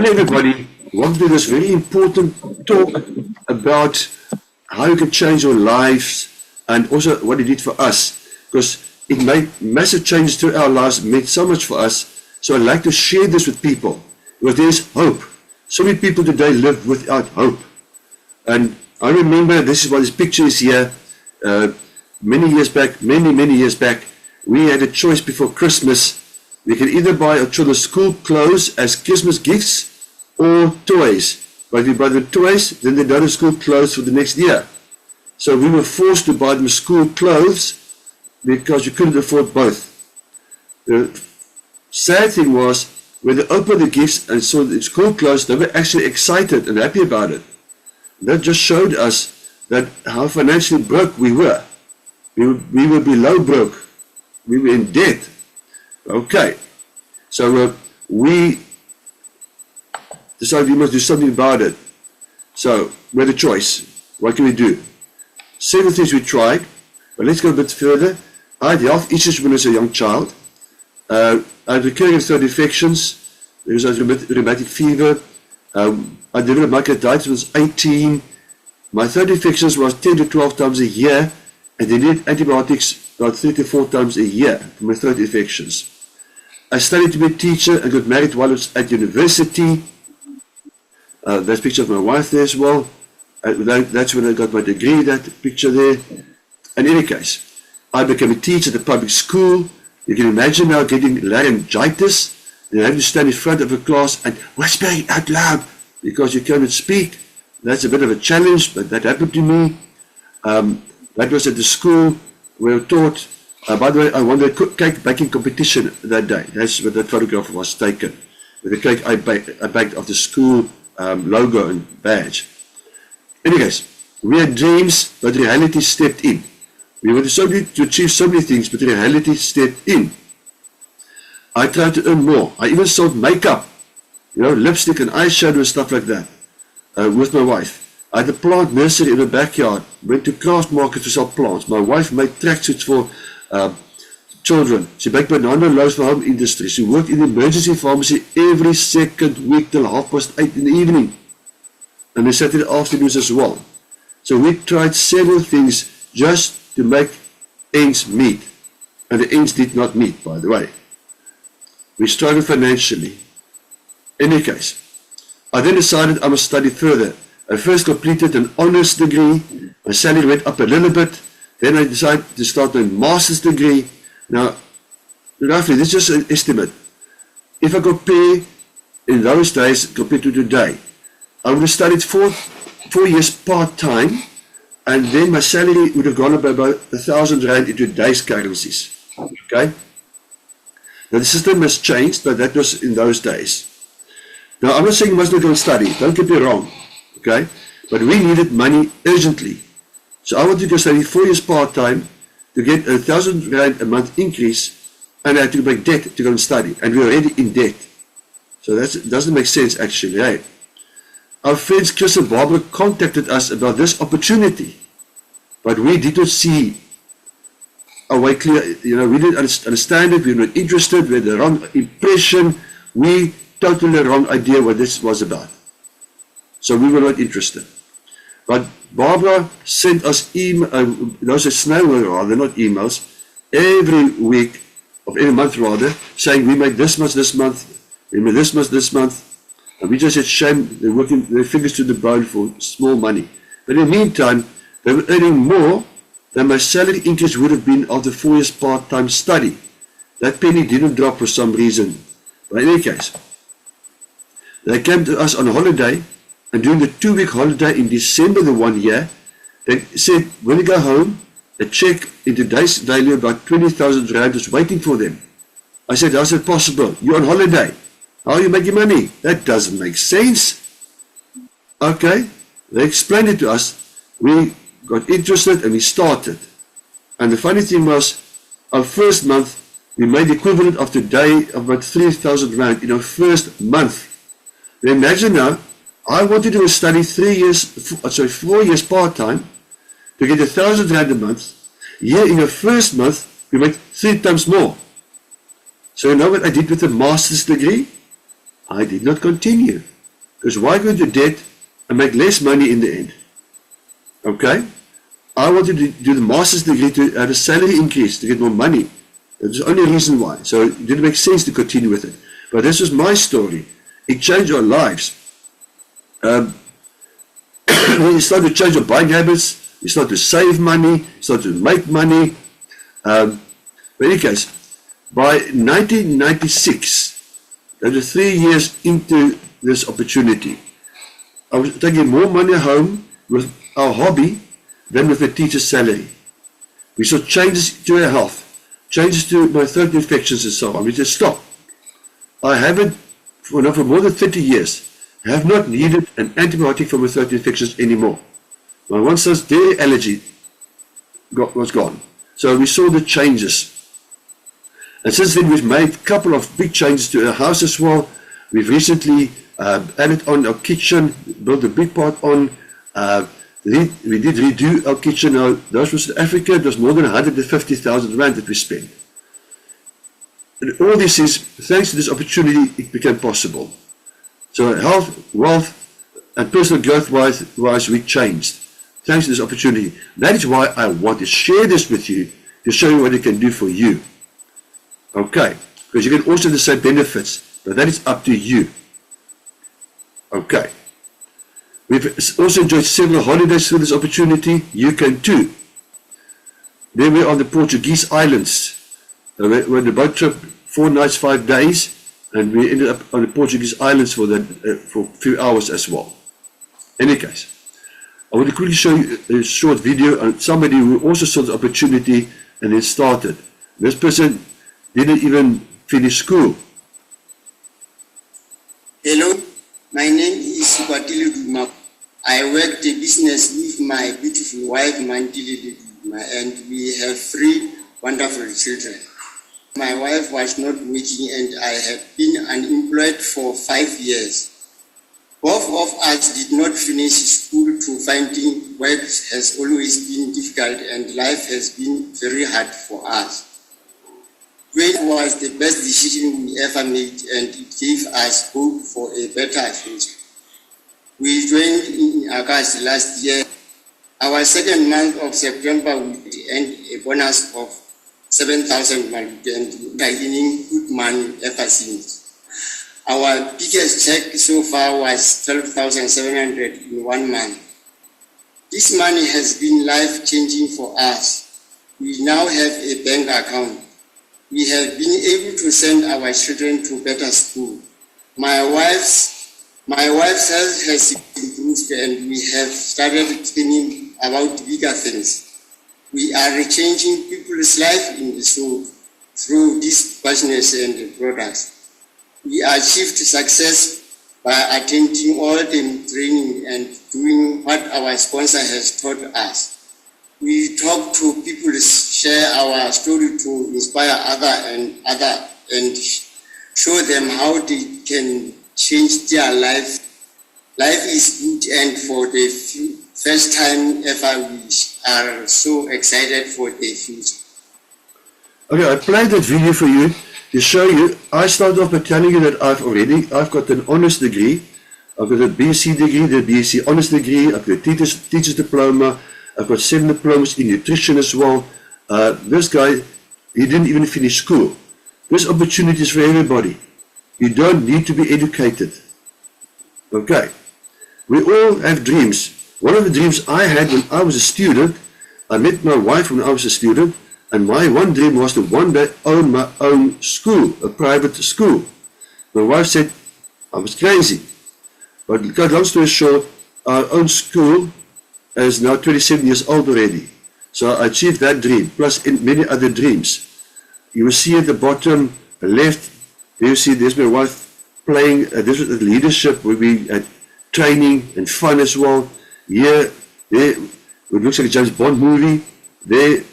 Hello everybody, welcome to this very important talk about how you can change your lives and also what it did for us, because it made massive changes to our lives, made so much for us. So I'd like to share this with people, because there is hope. So many people today live without hope. And I remember, this is what this picture is here, many years back, many years back, we had a choice before Christmas. We can either buy our children school clothes as Christmas gifts or toys. But if we buy the toys, then they don't have school clothes for the next year. So we were forced to buy them school clothes because you couldn't afford both. The sad thing was, when they opened the gifts and saw the school clothes, they were actually excited and happy about it. That just showed us that how financially broke we were. We were below broke. We were in debt. Okay, so we decided we must do something about it. So we had a choice. What can we do? Several things we tried, but let's go a bit further. I had health issues when I was a young child. I had recurring throat infections. There was a rheumatic fever. I developed myocarditis when I was 18. My throat infections was 10 to 12 times a year, and they needed antibiotics about 3 to 4 times a year for my throat infections. I studied to be a teacher and got married while I was at university. There's a picture of my wife there as well. That's when I got my degree, that picture there. In any case, I became a teacher at a public school. You can imagine now getting laryngitis and having to stand in front of a class and whispering out loud because you cannot speak. That's a bit of a challenge, but that happened to me. That was at the school where I taught. By the way, I won the cake baking competition that day. That's where that photograph was taken. With the cake I baked of the school logo and badge. Anyways, we had dreams, but reality stepped in. We wanted to achieve so many things, but reality stepped in. I tried to earn more. I even sold makeup, lipstick and eyeshadow and stuff like that, with my wife. I had a plant nursery in the backyard. Went to craft markets to sell plants. My wife made tracksuits for children. She baked banana loaves for home industry. She worked in the emergency pharmacy every second week till 8:30 in the evening. And the Saturday afternoons as well. So we tried several things just to make ends meet. And the ends did not meet, by the way. We struggled financially. In any case, I then decided I must study further. I first completed an honors degree. My salary went up a little bit. Then I decided to start a master's degree. Now, roughly, this is just an estimate. If I compare in those days compared to today, I would have studied 4 years part-time, and then my salary would have gone up by about 1,000 rand in today's currencies. Okay? Now, the system has changed, but that was in those days. Now, I'm not saying you must not go and study. Don't get me wrong. Okay? But we needed money urgently. So I wanted to go study 4 years part-time to get 1,000 rand a month increase, and I had to break debt to go and study. And we were already in debt. So that doesn't make sense actually, right? Our friends Chris and Barbara contacted us about this opportunity. But we did not see a way clear. We didn't understand it. We were not interested. We had the wrong impression. We totally wrong idea what this was about. So we were not interested. But Barbara sent us those are snail rather, not emails, every week, or every month rather, saying we made this much this month, we made this much this month, and we just had shame, they're working their fingers to the bone for small money. But in the meantime, they were earning more than my salary increase would have been after 4 years part-time study. That penny didn't drop for some reason. But in any case, they came to us on holiday. And during the 2-week holiday in December the 1 year, they said, when you go home, a check in today's value about 20,000 rand is waiting for them. I said, how's it possible? You're on holiday. How are you making money? That doesn't make sense. Okay, they explained it to us. We got interested and we started. And the funny thing was, our first month, we made the equivalent of today of about 3,000 rand in our first month. Now imagine now, I wanted to study 4 years part-time to get 1,000 rand a month. Here in the first month, we made 3 times more. So you know what I did with the master's degree? I did not continue. Because why go into debt and make less money in the end? Okay? I wanted to do the master's degree to have a salary increase, to get more money. That's the only reason why. So it didn't make sense to continue with it. But this was my story. It changed our lives. When you start to change your buying habits, you start to save money, you start to make money. But in any case, by 1996, that was 3 years into this opportunity, I was taking more money home with our hobby than with the teacher's salary. We saw changes to our health, changes to my throat infections and so on. We just stopped. I haven't, for more than 30 years, have not needed an antibiotic for my throat infections anymore. My one son's dairy allergy was gone. So we saw the changes. And since then we've made a couple of big changes to our house as well. We've recently added on our kitchen, built a big part on. We did redo our kitchen. Now, those from South Africa, it was more than 150,000 rand that we spent. And all this is, thanks to this opportunity, it became possible. So health, wealth, and personal growth wise, we changed. Thanks to this opportunity. That is why I want to share this with you, to show you what it can do for you. Okay, because you can also have the same benefits, but that is up to you. Okay. We've also enjoyed several holidays through this opportunity. You can too. Then we're on the Portuguese islands. We're on the boat trip, 4 nights, 5 days, and we ended up on the Portuguese islands for a few hours as well. In any case, I want to quickly show you a short video on somebody who also saw the opportunity and then started. This person didn't even finish school. Hello, my name is Kwatile Duma. I work the business with my beautiful wife, Mantile Duma, and we have 3 wonderful children. My wife was not working and I have been unemployed for 5 years. Both of us did not finish school, to finding work has always been difficult and life has been very hard for us. It was the best decision we ever made and it gave us hope for a better future. We joined in August last year. Our 2nd month of September we earned a bonus of 7,000 and gaining good money ever since. Our biggest check so far was 12,700 in 1 month. This money has been life-changing for us. We now have a bank account. We have been able to send our children to better school. My wife's health has improved and we have started thinking about bigger things. We are changing people's life in the soul through this business and products. We achieved success by attending all the training and doing what our sponsor has taught us. We talk to people, share our story to inspire others and show them how they can change their life. Life is good and for the first time ever we are so excited for the future. Okay, I played that video for you to show you. I started off by telling you that I've got an honors degree. I've got a BSc degree, the BSc honors degree, I've got a teacher's diploma, I've got 7 diplomas in nutrition as well. This guy, he didn't even finish school. This opportunity is for everybody. You don't need to be educated. Okay. We all have dreams. One of the dreams I had when I was a student, I met my wife when I was a student, and my one dream was to one day own my own school, a private school. My wife said I was crazy. But to cut long story short, our own school is now 27 years old already. So I achieved that dream, plus many other dreams. You will see at the bottom left, there you see there's my wife playing, this was the leadership where we had training and fun as well. Here, there, it looks like a James Bond movie. There,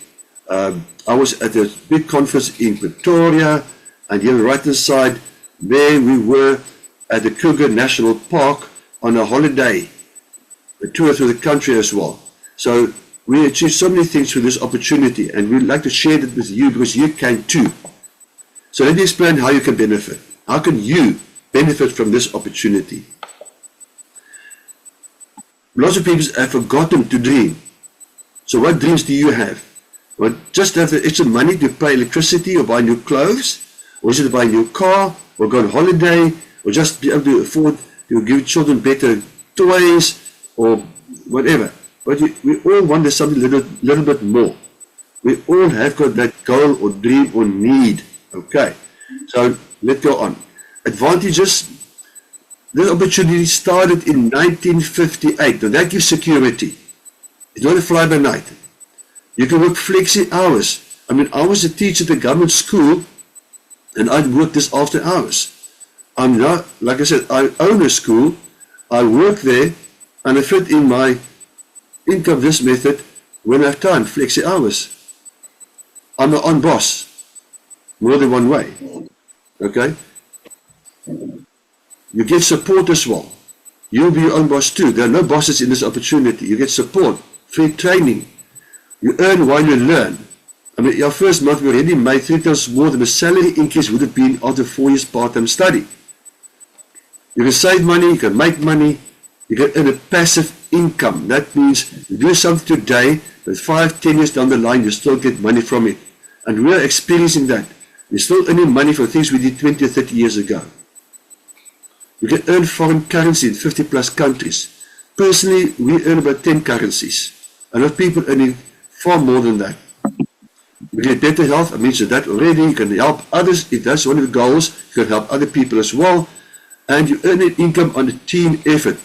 I was at a big conference in Pretoria, and here on the right hand side, there we were at the Kruger National Park on a holiday, a tour through the country as well. So we achieved so many things through this opportunity, and we'd like to share that with you because you can too. So let me explain how you can benefit. How can you benefit from this opportunity? lots of people have forgotten to dream. So what dreams do you have? Well, just have the extra money to pay electricity or buy new clothes, or just to buy a new car, or go on holiday, or just be able to afford to give children better toys, or whatever. But we all want something little bit more. We all have got that goal or dream or need. Okay, so let's go on. Advantages. This opportunity started in 1958. Now that gives security. It's not a fly by night. You can work flexi hours. I mean, I was a teacher at a government school, and I'd work this after hours. I'm not, like I said, I own a school. I work there, and I fit in my income this method when I have time, flexi hours. I'm an on boss, more than one way. Okay? You get support as well. You'll be your own boss too. There are no bosses in this opportunity. You get support, free training. You earn while you learn. I mean, your first month we already made 3 times more than a salary increase would have been after 4 years part-time study. You can save money, you can make money, you can earn a passive income. That means you do something today, but 5, 10 years down the line, you still get money from it. And we're experiencing that. We're still earning money for things we did 20 or 30 years ago. You can earn foreign currency in 50 plus countries. Personally, we earn about 10 currencies. A lot of people earning far more than that. You get better health, I mentioned that already. You can help others, if that's one of the goals. You can help other people as well. And you earn an income on a team effort.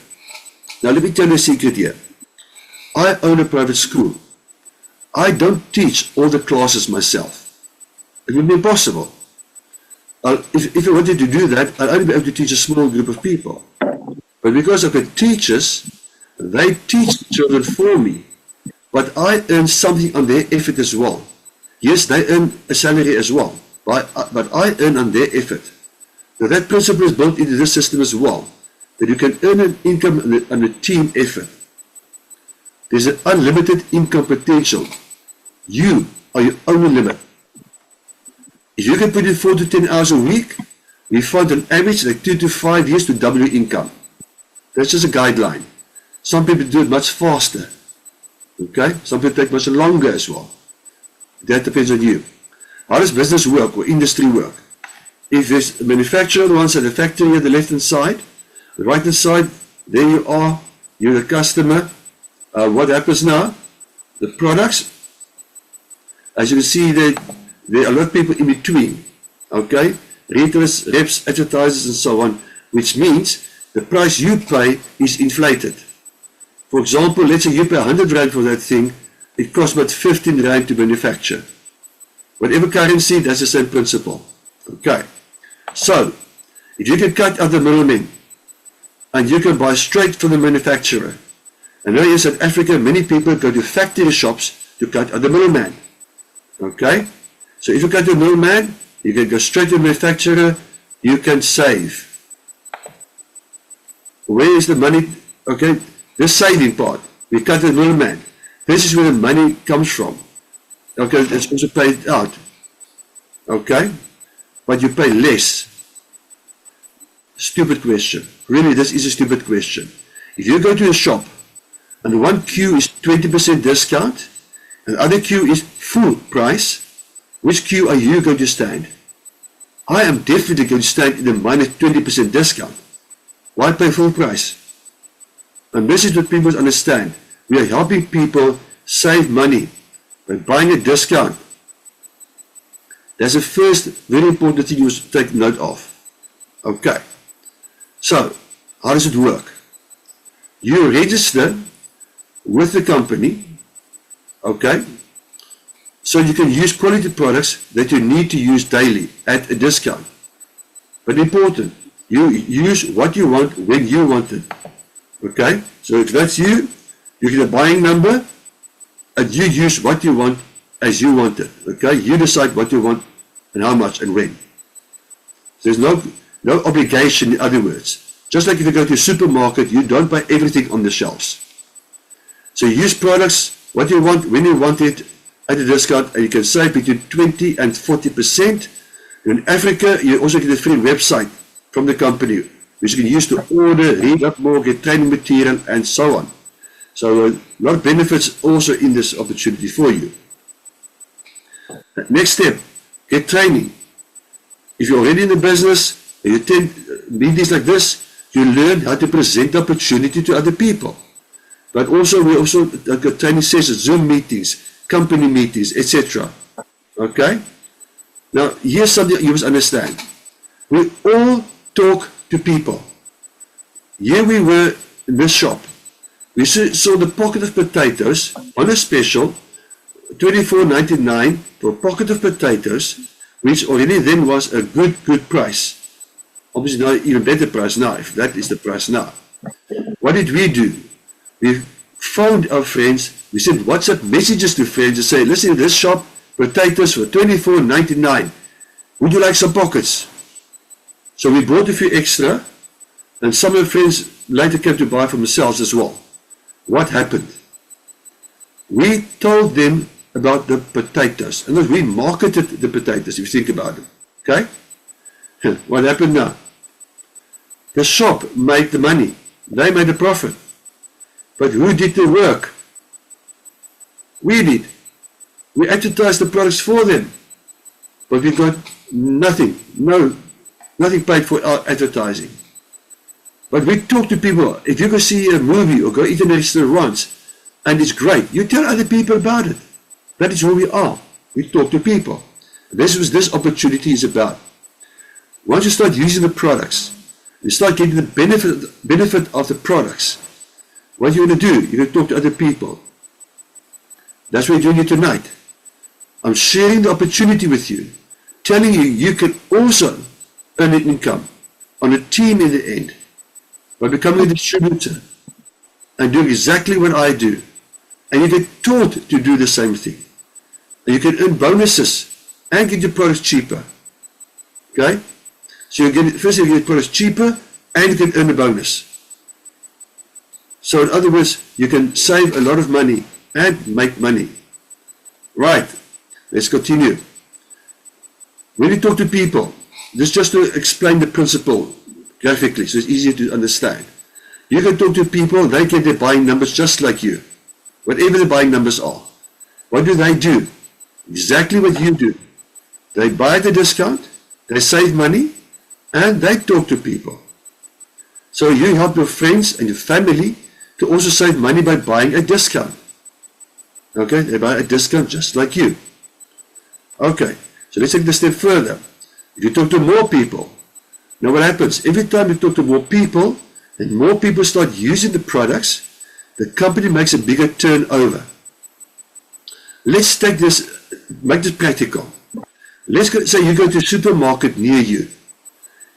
Now let me tell you a secret here. I own a private school. I don't teach all the classes myself. It would be impossible. If I wanted to do that, I'd only be able to teach a small group of people. But because I've got teachers, they teach children for me. But I earn something on their effort as well. Yes, they earn a salary as well. But I earn on their effort. Now that principle is built into this system as well. That you can earn an income on a team effort. There's an unlimited income potential. You are your only limit. If you can put in 4 to 10 hours a week, we find on average like 2 to 5 years to double your income. That's just a guideline. Some people do it much faster. Okay? Some people take much longer as well. That depends on you. How does business work or industry work? If there's a manufacturer, the ones at the factory at the left-hand side, the right-hand side, there you are, you're the customer. What happens now? The products, as you can see, there are a lot of people in between, okay? Retailers, reps, advertisers, and so on, which means the price you pay is inflated. For example, let's say you pay 100 Rand for that thing, it costs about 15 Rand to manufacture. Whatever currency, that's the same principle. Okay, so if you can cut out the middlemen and you can buy straight from the manufacturer, and now in South Africa, many people go to factory shops to cut out the middleman. Okay, so if you cut the middleman, you can go straight to the manufacturer, you can save. Where is the money? Okay, the saving part, we cut the middleman. This is where the money comes from. Okay, it's also paid out. Okay, but you pay less. Stupid question. Really, this is a stupid question. If you go to a shop and one queue is 20% discount and the other queue is full price, which queue are you going to stand? I am definitely going to stand in the minus 20% discount. Why pay full price? And this is what people understand. We are helping people save money by buying a discount. That's the first very important thing you must take note of. Okay. So, how does it work? You register with the company, okay, so you can use quality products that you need to use daily at a discount. But important, you use what you want when you want it. Okay, so if that's you, you get a buying number and you use what you want as you want it. Okay, you decide what you want and how much and when. There's no obligation, in other words. Just like if you go to a supermarket, you don't buy everything on the shelves. So you use products, what you want, when you want it, at a discount, and you can save between 20 and 40%. In Africa, you also get a free website from the company, which you can use to order, read up more, get training material, and so on. So a lot of benefits also in this opportunity for you. Next step, get training. If you're already in the business, and you attend meetings like this, you learn how to present the opportunity to other people. But also, we also got training sessions, Zoom meetings, company meetings, etc. Okay? Now, here's something you must understand. We all talk to people. Here we were in this shop. We saw the pocket of potatoes on a special, $24.99 for a pocket of potatoes, which already then was a good price. Obviously, not even better price now, if that is the price now. What did we do? We phoned our friends, we sent WhatsApp messages to friends and say, listen, in this shop, potatoes for $24.99. Would you like some pockets? So we bought a few extra, and some of our friends later came to buy for themselves as well. What happened? We told them about the potatoes, and we marketed the potatoes, if you think about it. Okay? What happened now? The shop made the money. They made a profit. But who did the work? We did. We advertised the products for them. But we got nothing. Nothing paid for our advertising. But we talk to people. If you go see a movie or go eat in a restaurant and it's great, you tell other people about it. That is who we are. We talk to people. This is what this opportunity is about. Once you start using the products, you start getting the benefit of the products. What you're going to do, you're going to talk to other people. That's what we're doing here tonight. I'm sharing the opportunity with you, telling you you can also earn an income on a team in the end by becoming a distributor and doing exactly what I do. And you get taught to do the same thing. And you can earn bonuses and get your products cheaper. Okay? So you get, first you get products cheaper and you can earn a bonus. So in other words, you can save a lot of money and make money. Right, let's continue. When you talk to people, this is just to explain the principle graphically, so it's easier to understand. You can talk to people, they get their buying numbers just like you. Whatever the buying numbers are. What do? Exactly what you do. They buy at the discount, they save money, and they talk to people. So you help your friends and your family to also save money by buying a discount. Okay, they buy a discount just like you. Okay, so let's take this step further. If you talk to more people, now what happens? Every time you talk to more people, and more people start using the products, the company makes a bigger turnover. Let's take this, make this practical. Let's say you go to a supermarket near you,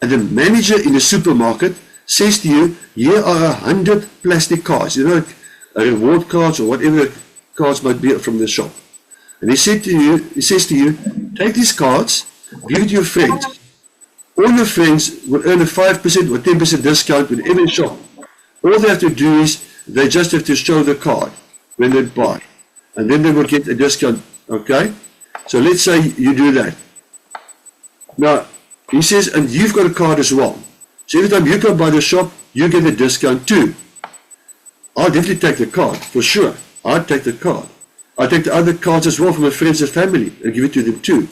and the manager in the supermarket says to you, here are 100 plastic cards, you know, reward cards or whatever cards might be from the shop. And he says to you, take these cards, give it to your friends. All your friends will earn a 5% or 10% discount whenever they shop. All they have to do is, they just have to show the card when they buy. And then they will get a discount, okay? So let's say you do that. Now, he says, and you've got a card as well. So every time you come by the shop, you get a discount too. I'll definitely take the card, for sure. I'll take the card. I'll take the other cards as well from my friends and family and give it to them too.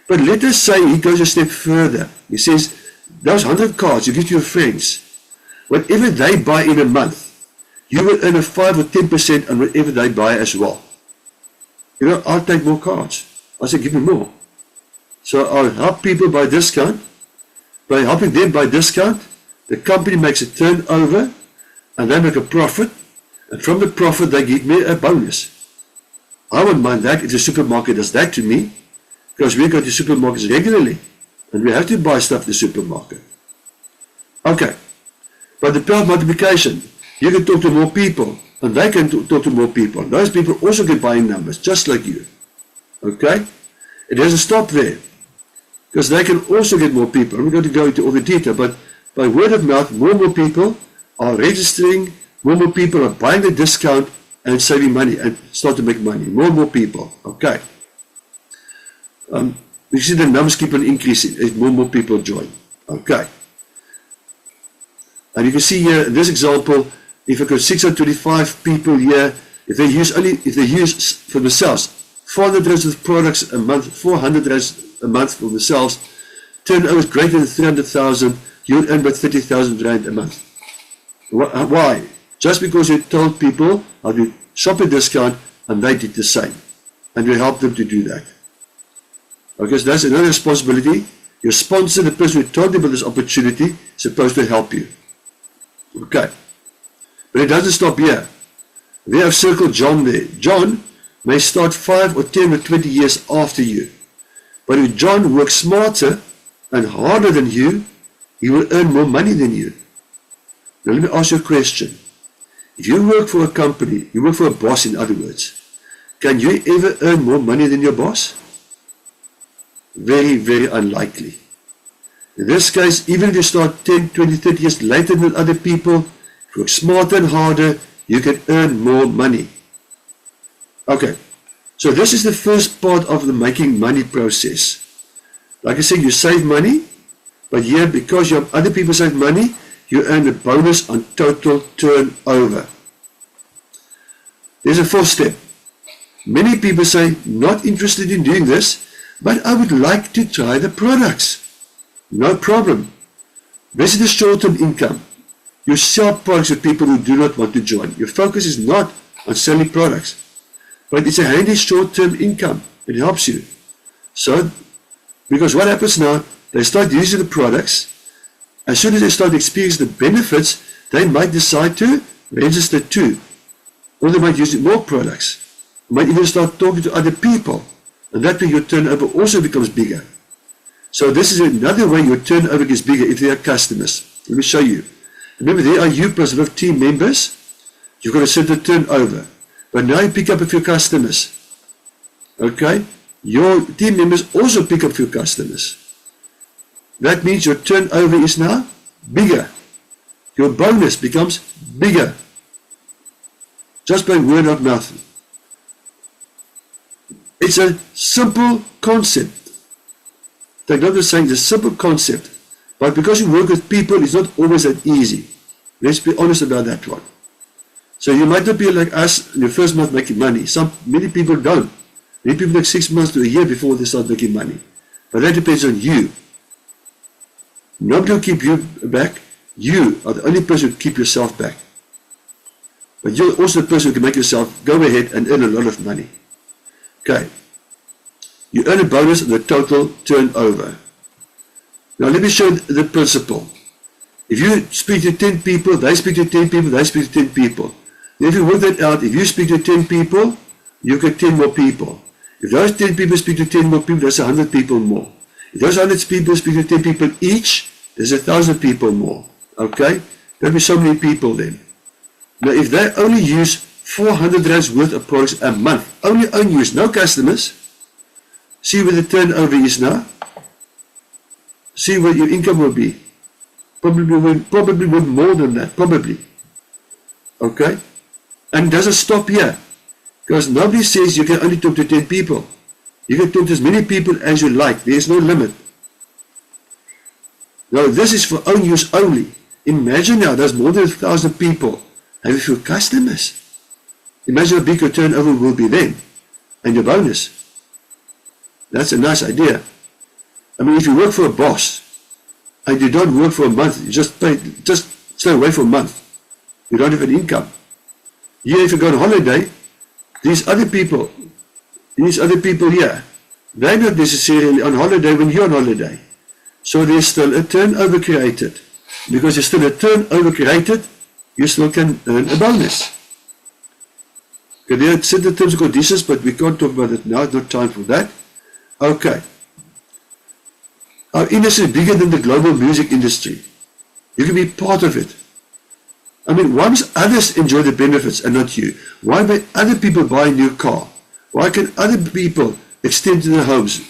But let us say he goes a step further. He says, those 100 cards you give to your friends, whatever they buy in a month, you will earn a 5 or 10% on whatever they buy as well. You know, I'll take more cards. I say, give me more. So I'll help people by discount. By helping them by discount, the company makes a turnover and they make a profit. And from the profit, they give me a bonus. I won't mind that if the supermarket does that to me, because we go to supermarkets regularly and we have to buy stuff at the supermarket. Okay, but the power of multiplication, you can talk to more people and they can talk to more people. Those people also get buying numbers, just like you. Okay, it doesn't stop there, because they can also get more people. I'm not going to go into all the detail, but by word of mouth, more and more people are registering, more and more people are buying the discount and saving money and start to make money. More and more people. Okay. You see the numbers keep on increasing as more and more people join. Okay. And you can see here in this example, if I got 625 people here, if they use for themselves 400 rands of products a month, 400 rands a month for themselves, turnover is greater than 300,000, you'll earn about 30,000 rand a month. Why? Just because you told people how to shop a discount and they did the same. And you help them to do that. Okay, so that's another responsibility. Your sponsor, the person who told you about this opportunity, is supposed to help you. Okay. But it doesn't stop here. We have circled John there. John may start 5 or 10 or 20 years after you. But if John works smarter and harder than you, he will earn more money than you. Now let me ask you a question. If you work for a company, you work for a boss in other words, can you ever earn more money than your boss? Very, very unlikely. In this case, even if you start 10, 20, 30 years later than other people, if you work smarter and harder, you can earn more money. Okay, so this is the first part of the making money process. Like I said, you save money, but here, because you have other people save money, you earn a bonus on total turnover. There's a fourth step. Many people say, not interested in doing this, but I would like to try the products. No problem. This is the short-term income. You sell products to people who do not want to join. Your focus is not on selling products, but it's a handy short-term income. It helps you. So, because what happens now, they start using the products. As soon as they start experiencing the benefits, they might decide to register too. Or they might use more products. You might even start talking to other people. And that way your turnover also becomes bigger. So this is another way your turnover gets bigger if they are customers. Let me show you. Remember, there are you plus 15 members. You've got a certain turnover. But now you pick up a few customers. Okay? Your team members also pick up a few customers. That means your turnover is now bigger. Your bonus becomes bigger. Just by word of mouth. It's a simple concept. I'm not just saying it's a simple concept. But because you work with people, it's not always that easy. Let's be honest about that one. So you might not be like us in your first month making money. Many people don't. Many people take 6 months to a year before they start making money. But that depends on you. Nobody will keep you back. You are the only person who keep yourself back. But you're also the person who can make yourself go ahead and earn a lot of money. Okay. You earn a bonus on the total turnover. Now let me show the principle. If you speak to 10 people, they speak to 10 people, they speak to 10 people. Then if you work that out, if you speak to 10 people, you get 10 more people. If those 10 people speak to 10 more people, that's 100 people more. If those 100 people speak to 10 people each, there's 1,000 people more. Okay? There'll be so many people then. Now if they only use 400 rands worth of products a month, only own use, no customers, see where the turnover is now. See what your income will be. Probably worth more than that. Probably. Okay? And it doesn't stop here. Because nobody says you can only talk to 10 people. You can talk to as many people as you like. There is no limit. Now this is for own use only. Imagine now there's more than 1,000 people. Have a few customers. Imagine how big your turnover will be then. And your bonus. That's a nice idea. I mean, if you work for a boss and you don't work for a month, you just stay away for a month. You don't have an income. Here, if you go on holiday, these other people here, they're not necessarily on holiday when you're on holiday. So there's still a turnover created. Because there's still a turnover created, you still can earn a bonus. Okay, there are certain terms and conditions, but we can't talk about it now. It's not time for that. Okay. Our industry is bigger than the global music industry. You can be part of it. I mean, why must others enjoy the benefits and not you? Why may other people buy a new car? Why can other people extend to their homes?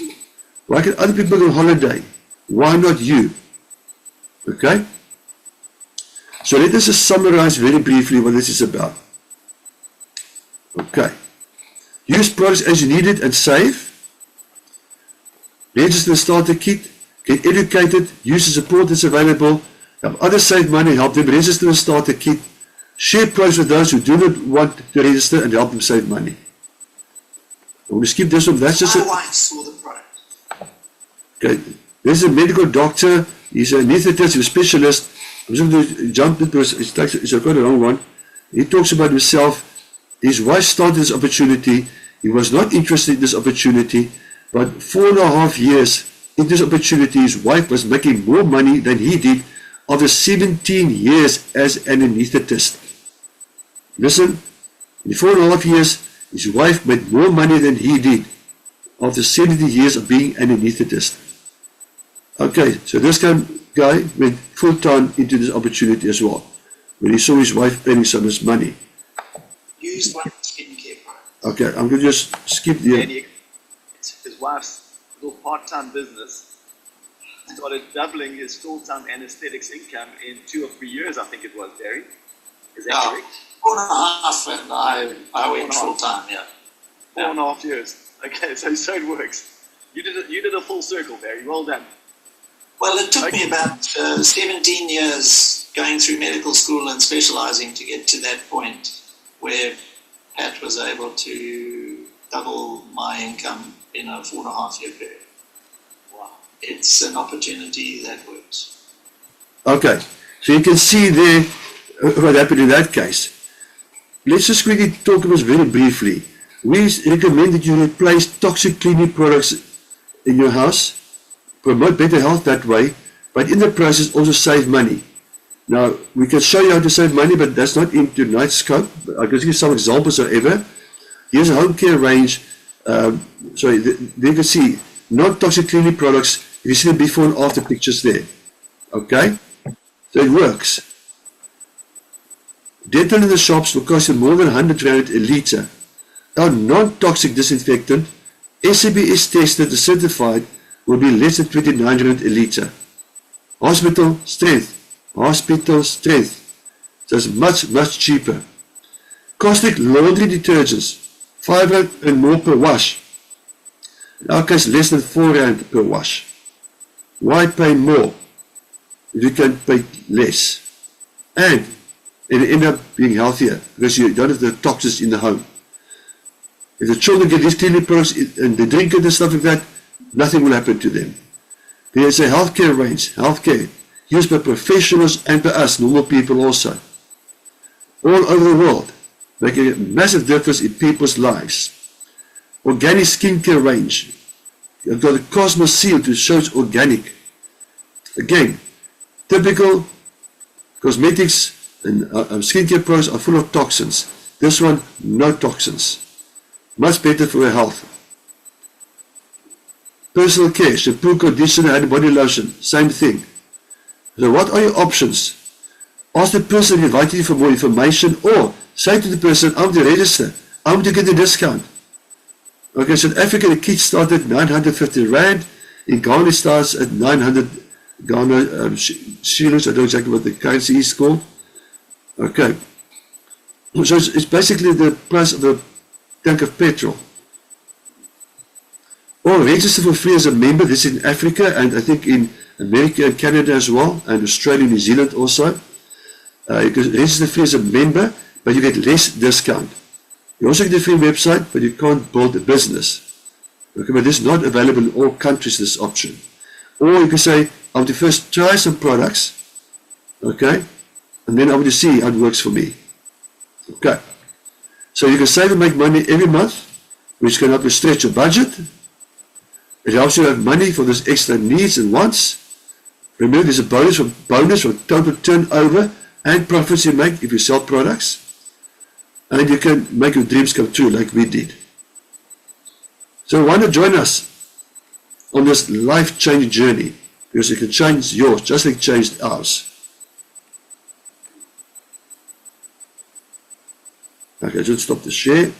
Why can other people go on holiday? Why not you? Okay? So let us just summarize very briefly what this is about. Okay. Use products as you need it and save. Register the starter kit. Get educated. Use the support that's available. Help others save money. Help them register the starter kit. Share products with those who do not want to register and help them save money. I'm going to skip this one. That's just My wife saw the product. okay. This is a medical doctor. He's an anesthetist, he's a specialist. I'm just going to jump into this. It's quite a long one. He talks about himself. His wife started this opportunity. He was not interested in this opportunity, but 4.5 years into this opportunity, his wife was making more money than he did after 17 years as an anesthetist. Listen, in 4.5 years, his wife made more money than he did after 70 years of being an anesthetist. Okay, so this guy went full time into this opportunity as well, when he saw his wife earning so much money. Use one skincare product. Okay, I'm going to just skip the... And his wife's little part-time business started doubling his full-time anesthetics income in 2 or 3 years, I think it was, Barry. Is that correct? 4.5, and I went full time. Yeah. 4.5 years. Okay, so it works. You did a full circle, Barry. Well done. Well, it took me about 17 years going through medical school and specializing to get to that point where Pat was able to double my income in a 4.5 year period. Wow. It's an opportunity that works. Okay, so you can see there what happened in that case. Let's just quickly talk about this very briefly. We recommend that you replace toxic cleaning products in your house, promote better health that way, but in the process also save money. Now, we can show you how to save money, but that's not in tonight's scope. I'll give you some examples, however. Here's a home care range. There you can see non-toxic cleaning products. You see the before and after pictures there. Okay? So it works. Dettol in the shops will cost you more than 100 Rand a litre. Our non-toxic disinfectant, SABS tested and certified, will be less than 29 Rand a litre. Hospital strength. So it's much, much cheaper. Caustic laundry detergents, 5 Rand and more per wash. In our case, less than 4 Rand per wash. Why pay more if you can pay less? And you end up being healthier because you don't have the toxins in the home. If the children get these cleaning products and they drink it and stuff like that, nothing will happen to them. There is a healthcare range, healthcare, used by professionals and by us, normal people also. All over the world, making a massive difference in people's lives. Organic skincare range. You've got a Cosmos seal to show it's organic. Again, typical cosmetics and skincare products are full of toxins. This one, no toxins. Much better for your health. Personal care, shampoo, conditioner, and body lotion, same thing. So what are your options? Ask the person who invited you for more information, or say to the person, I'm to register, I'm to get a discount. Okay, South Africa, the kit started at 950 Rand. In Ghana, it starts at 900 Ghana shillings. I don't know exactly what the currency is called. Okay. So it's basically the price of a tank of petrol. Or register for free as a member. This is in Africa, and I think in America and Canada as well, and Australia, New Zealand also. You can register free as a member, but you get less discount. You also get a free website, but you can't build a business. Okay, but this is not available in all countries, this option. Or you can say, I want to first try some products, okay, and then I want to see how it works for me. Okay. So you can save and make money every month, which can help you stretch your budget. It helps you have money for those extra needs and wants. Remember, there's a bonus for total turnover and profits you make if you sell products. And you can make your dreams come true like we did. So why not join us on this life-changing journey? Because it can change yours, just like it changed ours. Okay, just stop the share.